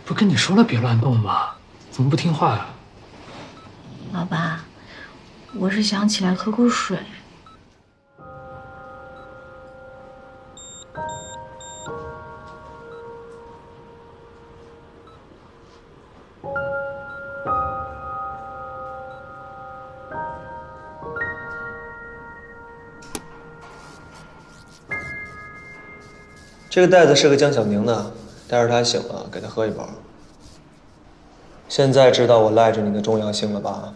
不跟你说了别乱动吗？怎么不听话呀？老爸，我是想起来喝口水。这个袋子是个江小宁的，待会儿他醒了给他喝一包。现在知道我赖着你的重要性了吧？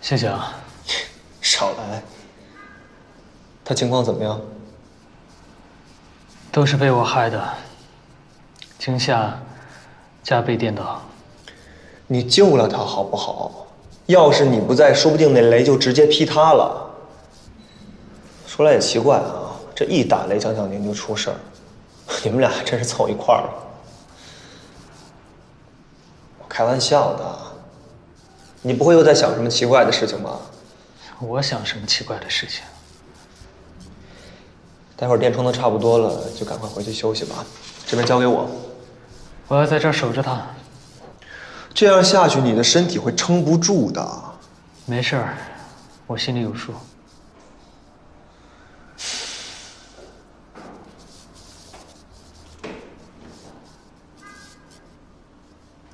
谢谢啊。少来。他情况怎么样？都是被我害的，惊吓加被电到。你救了他好不好？要是你不在，说不定那雷就直接劈他了。说来也奇怪啊。这一打雷，江小宁就出事儿，你们俩还真是凑一块儿了。我开玩笑的，你不会又在想什么奇怪的事情吧？我想什么奇怪的事情？待会儿电充的差不多了，就赶快回去休息吧。这边交给我，我要在这儿守着他。这样下去，你的身体会撑不住的。没事儿，我心里有数。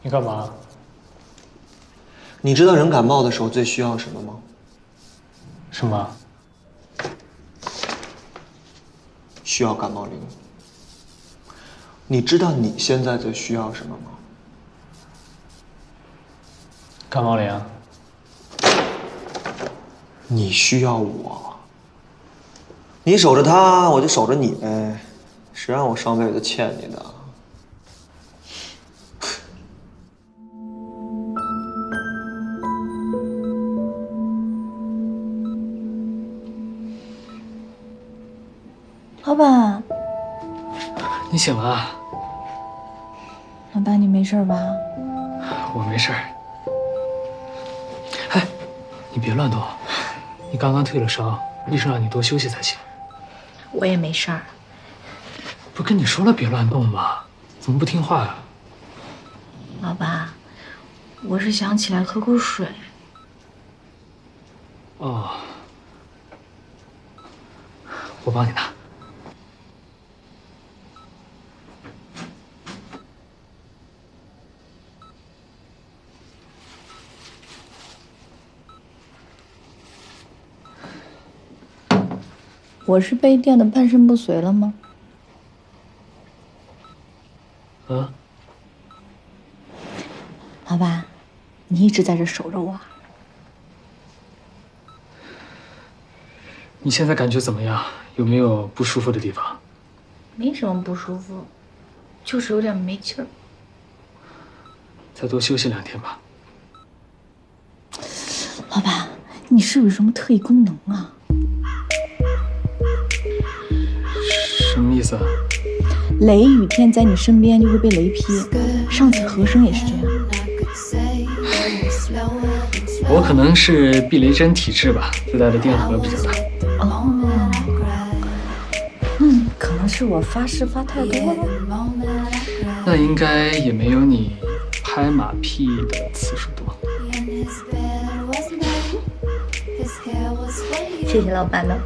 你干嘛？你知道人感冒的时候最需要什么吗？什么？需要感冒灵。你知道你现在最需要什么吗？感冒灵。你需要我。你守着他，我就守着你呗。谁让我上辈子欠你的？老板，你醒了啊？老板，你没事吧？我没事儿。哎，你别乱动，你刚刚退了烧，医生让你多休息才行。我也没事儿。不跟你说了别乱动吗？怎么不听话呀？老爸，我是想起来喝口水。哦，我帮你拿。我是被电的半身不遂了吗？嗯。老爸，你一直在这守着我。你现在感觉怎么样？有没有不舒服的地方？没什么不舒服，就是有点没气儿。再多休息2天吧。老爸，你是不是有什么特异功能啊？什么意思啊？雷雨天在你身边就会被雷劈，上次和声也是这样。我可能是避雷针体质吧，自带的电荷比较大。哦，可能是我发誓发太多了。那应该也没有你拍马屁的次数多。谢谢老板了。